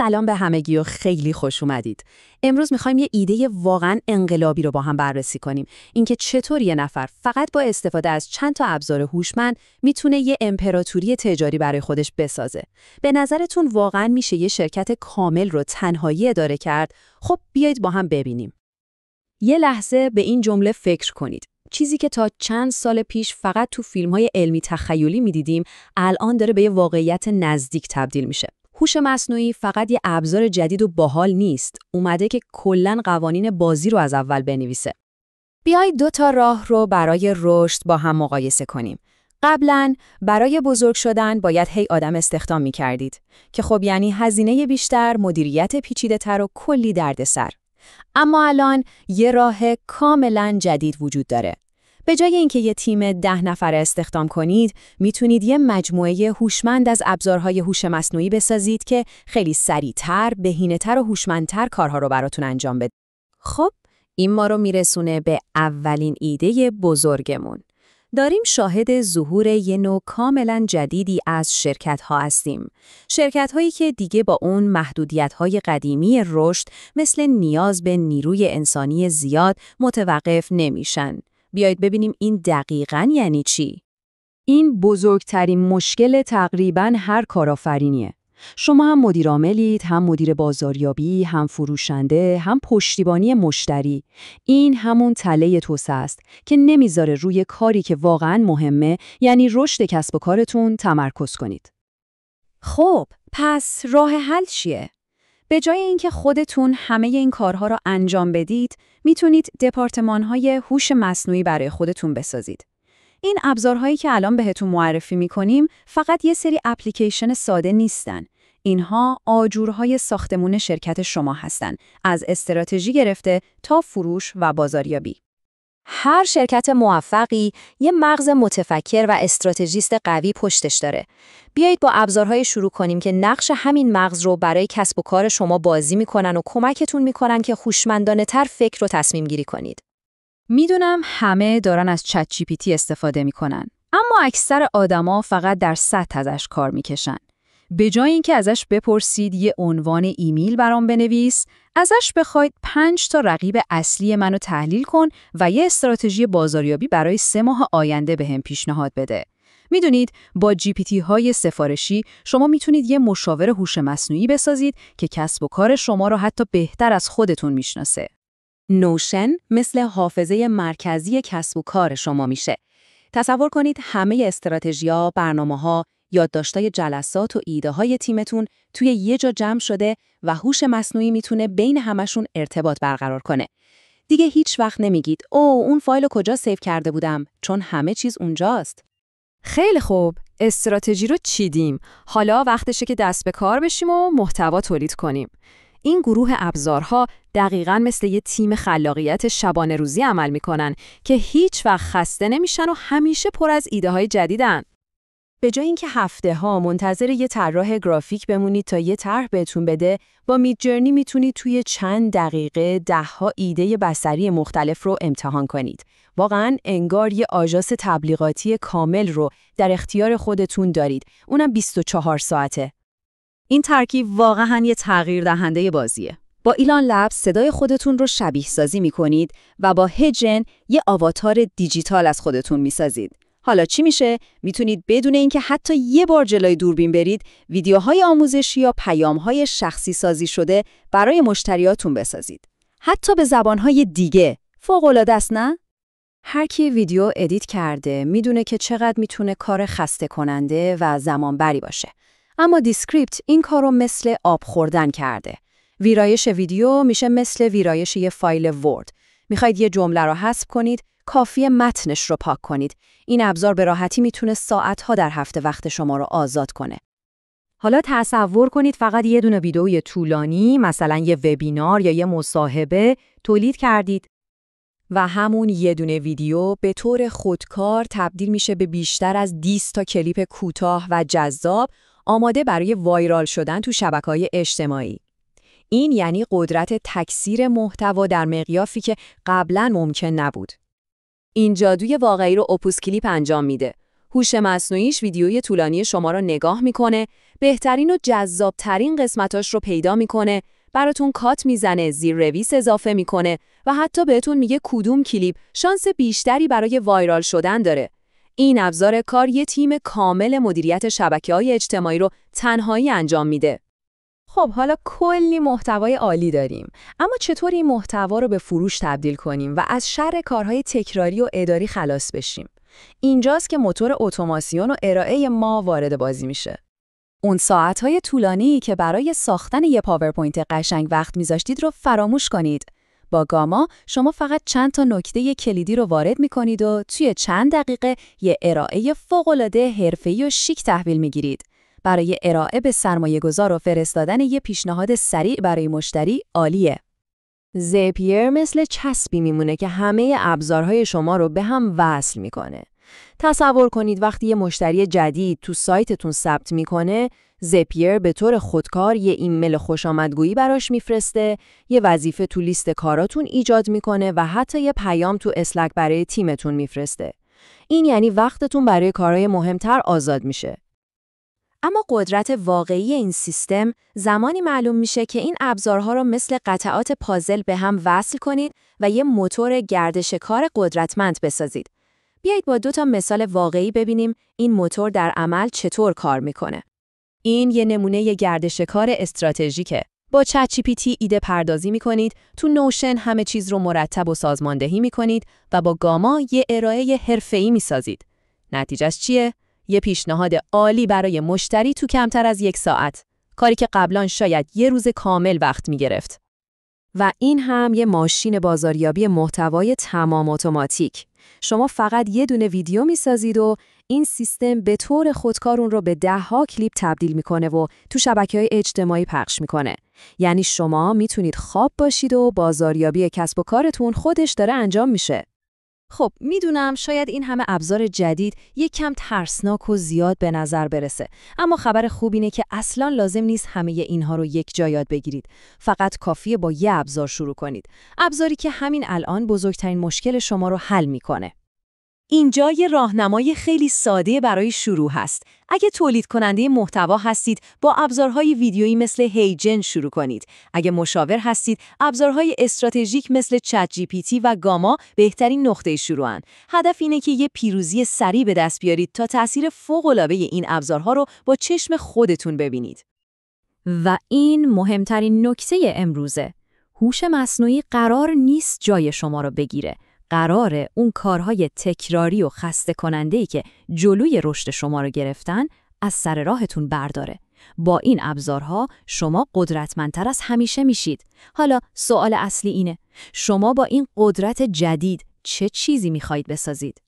سلام به همگی و خیلی خوش اومدید. امروز میخوایم یه ایده واقعاً انقلابی رو با هم بررسی کنیم. اینکه چطور یه نفر فقط با استفاده از چند تا ابزار هوشمند میتونه یه امپراتوری تجاری برای خودش بسازه. به نظرتون واقعاً میشه یه شرکت کامل رو تنهایی اداره کرد؟ خب بیایید با هم ببینیم. یه لحظه به این جمله فکر کنید. چیزی که تا چند سال پیش فقط تو فیلم‌های علمی تخیلی می‌دیدیم، الان داره به یه واقعیت نزدیک تبدیل میشه. هوش مصنوعی فقط یه ابزار جدید و باحال نیست، اومده که کلاً قوانین بازی رو از اول بنویسه. بیایید 2 تا راه رو برای رشد با هم مقایسه کنیم. قبلاً برای بزرگ شدن باید آدم استخدام می‌کردید که خب یعنی هزینه بیشتر، مدیریت پیچیده‌تر و کلی دردسر. اما الان یه راه کاملاً جدید وجود داره. به جای اینکه یه تیم 10 نفره استخدام کنید، میتونید یه مجموعه هوشمند از ابزارهای هوش مصنوعی بسازید که خیلی سریع‌تر، بهینه‌تر و هوشمندتر کارها رو براتون انجام بده. خب، این ما رو میرسونه به اولین ایده بزرگمون. داریم شاهد ظهور یه نوع کاملاً جدیدی از شرکت‌ها هستیم. شرکت‌هایی که دیگه با اون محدودیت‌های قدیمی رشد مثل نیاز به نیروی انسانی زیاد متوقف نمیشن. بیایید ببینیم این دقیقاً یعنی چی. این بزرگترین مشکل تقریباً هر کارآفرینیه. شما هم مدیر عاملید، هم مدیر بازاریابی، هم فروشنده، هم پشتیبانی مشتری. این همون تله توسه است که نمیذاره روی کاری که واقعاً مهمه، یعنی رشد کسب و کارتون تمرکز کنید. خب، پس راه حل چیه؟ به جای اینکه خودتون همه این کارها رو انجام بدید، میتونید دپارتمان‌های هوش مصنوعی برای خودتون بسازید. این ابزارهایی که الان بهتون معرفی می‌کنیم فقط یه سری اپلیکیشن ساده نیستن. اینها آجورهای ساختمون شرکت شما هستن، از استراتژی گرفته تا فروش و بازاریابی. هر شرکت موفقی یه مغز متفکر و استراتژیست قوی پشتش داره. بیایید با ابزارهای شروع کنیم که نقش همین مغز رو برای کسب و کار شما بازی میکنن و کمکتون میکنن که هوشمندانه تر فکر و تصمیم گیری کنید. میدونم همه دارن از چت جی پی تی استفاده میکنن، اما اکثر آدما فقط در سطح ازش کار میکشن. به جای اینکه ازش بپرسید یه عنوان ایمیل برام بنویس، ازش بخواید 5 تا رقیب اصلی منو تحلیل کن و یه استراتژی بازاریابی برای 3 ماه آینده بهم پیشنهاد بده. میدونید با جی پی تی های سفارشی شما میتونید یه مشاور هوش مصنوعی بسازید که کسب و کار شما رو حتی بهتر از خودتون میشناسه. نوشن مثل حافظه مرکزی کسب و کار شما میشه. تصور کنید همه استراتژی‌ها، برنامه‌ها، یادداشت‌های جلسات و ایده‌های تیمتون توی یه جا جمع شده و هوش مصنوعی میتونه بین همشون ارتباط برقرار کنه. دیگه هیچ وقت نمیگید اون فایل کجا سیو کرده بودم، چون همه چیز اونجاست. خیلی خوب، استراتژی رو چیدیم. حالا وقتشه که دست به کار بشیم و محتوا تولید کنیم. این گروه ابزارها دقیقاً مثل یه تیم خلاقیت شبانه روزی عمل میکنن که هیچ وقت خسته نمیشن و همیشه پر از ایده‌های جدیدن. به جای اینکه هفته‌ها منتظر یه طراح گرافیک بمونید تا یه طرح بهتون بده، با میدجرنی میتونید توی چند دقیقه 10 ایده بصری مختلف رو امتحان کنید. واقعاً انگار یه آژانس تبلیغاتی کامل رو در اختیار خودتون دارید. اونم 24 ساعته. این ترکیب واقعاً یه تغییر دهنده بازیه. با ایلان لبز صدای خودتون رو شبیه سازی می‌کنید و با هجن یه آواتار دیجیتال از خودتون می‌سازید. حالا چی میشه؟ میتونید بدون اینکه حتی یه بار جلوی دوربین برید، ویدیوهای آموزشی یا پیام‌های شخصی سازی شده برای مشتریاتون بسازید. حتی به زبان‌های دیگه. فوق‌العاده است نه؟ هر کی ویدیو ادیت کرده میدونه که چقدر میتونه کار خسته کننده و زمان بری باشه. اما دیسکریپت این کارو مثل آب خوردن کرده. ویرایش ویدیو میشه مثل ویرایش یه فایل ورد. میخواید یه جمله رو حذف کنید، کافیه متنش رو پاک کنید. این ابزار به راحتی میتونه ساعتها در هفته وقت شما رو آزاد کنه. حالا تصور کنید فقط یه دونه ویدئوی طولانی، مثلا یه وبینار یا یه مصاحبه تولید کردید و همون یه دونه ویدیو به طور خودکار تبدیل میشه به بیشتر از 20 تا کلیپ کوتاه و جذاب آماده برای وایرال شدن تو شبکه‌های اجتماعی. این یعنی قدرت تکثیر محتوا در مقیاسی که قبلاً ممکن نبود. این جادوی واقعی رو اوپوس کلیپ انجام میده. هوش مصنوعیش ویدیوی طولانی شما رو نگاه میکنه، بهترین و جذابترین قسمتاش رو پیدا میکنه، براتون کات میزنه، زیر رویس اضافه میکنه و حتی بهتون میگه کدوم کلیپ شانس بیشتری برای وایرال شدن داره. این ابزار کار یه تیم کامل مدیریت شبکه‌های اجتماعی رو تنهایی انجام میده. خب حالا کلی محتوای عالی داریم، اما چطور این محتوا رو به فروش تبدیل کنیم و از شر کارهای تکراری و اداری خلاص بشیم؟ اینجاست که موتور اتوماسیون و ارائه ما وارد بازی میشه. اون ساعتهای طولانی که برای ساختن یه پاورپوینت قشنگ وقت میذاشتید رو فراموش کنید. با گاما شما فقط چند تا نکته کلیدی رو وارد میکنید و توی چند دقیقه یه ارائه فوق‌العاده حرفه‌ای و شیک تحویل میگیرید. برای ارائه به سرمایه‌گذار و فرستادن یه پیشنهاد سریع برای مشتری عالیه. زپیر مثل چسبی میمونه که همه ابزارهای شما رو به هم وصل میکنه. تصور کنید وقتی یه مشتری جدید تو سایتتون ثبت میکنه، زپیر به طور خودکار یه ایمیل خوشامدگویی براش میفرسته، یه وظیفه تو لیست کاراتون ایجاد میکنه و حتی یه پیام تو اسلک برای تیمتون میفرسته. این یعنی وقتتون برای کارهای مهمتر آزاد میشه. اما قدرت واقعی این سیستم زمانی معلوم میشه که این ابزارها رو مثل قطعات پازل به هم وصل کنید و یه موتور گردش کار قدرتمند بسازید. بیایید با 2 تا مثال واقعی ببینیم این موتور در عمل چطور کار میکنه. این یه نمونه گردش کار استراتژیکه. با چت جی پی تی ایده پردازی میکنید، تو نوشن همه چیز رو مرتب و سازماندهی میکنید و با گاما یه ارائه حرفه‌ای میسازید. نتیجهش چیه؟ یه پیشنهاد عالی برای مشتری تو کمتر از 1 ساعت. کاری که قبلا شاید یه روز کامل وقت میگرفت. و این هم یه ماشین بازاریابی محتوای تمام اتوماتیک. شما فقط یه دونه ویدیو میسازید و این سیستم به طور خودکار اون رو به 10 کلیپ تبدیل میکنه و تو شبکه‌های اجتماعی پخش میکنه. یعنی شما میتونید خواب باشید و بازاریابی کسب و کارتون خودش داره انجام میشه. خب میدونم شاید این همه ابزار جدید یک کم ترسناک و زیاد به نظر برسه، اما خبر خوب اینه که اصلاً لازم نیست همه اینها رو یک جا یاد بگیرید. فقط کافیه با یه ابزار شروع کنید. ابزاری که همین الان بزرگترین مشکل شما رو حل میکنه. اینجا یه راهنمای خیلی ساده برای شروع هست. اگه تولید کننده محتوا هستید، با ابزارهای ویدیویی مثل هیجن شروع کنید. اگه مشاور هستید، ابزارهای استراتژیک مثل چت جی پی تی و گاما بهترین نقطه شروعن. هدف اینه که یه پیروزی سریع به دست بیارید تا تأثیر فوق‌العاده این ابزارها رو با چشم خودتون ببینید. و این مهمترین نکته امروزه. هوش مصنوعی قرار نیست جای شما رو بگیره. قراره اون کارهای تکراری و خسته کننده‌ای که جلوی رشد شما رو گرفتن از سر راهتون برداره. با این ابزارها شما قدرتمندتر از همیشه میشید. حالا سوال اصلی اینه: شما با این قدرت جدید چه چیزی میخواید بسازید؟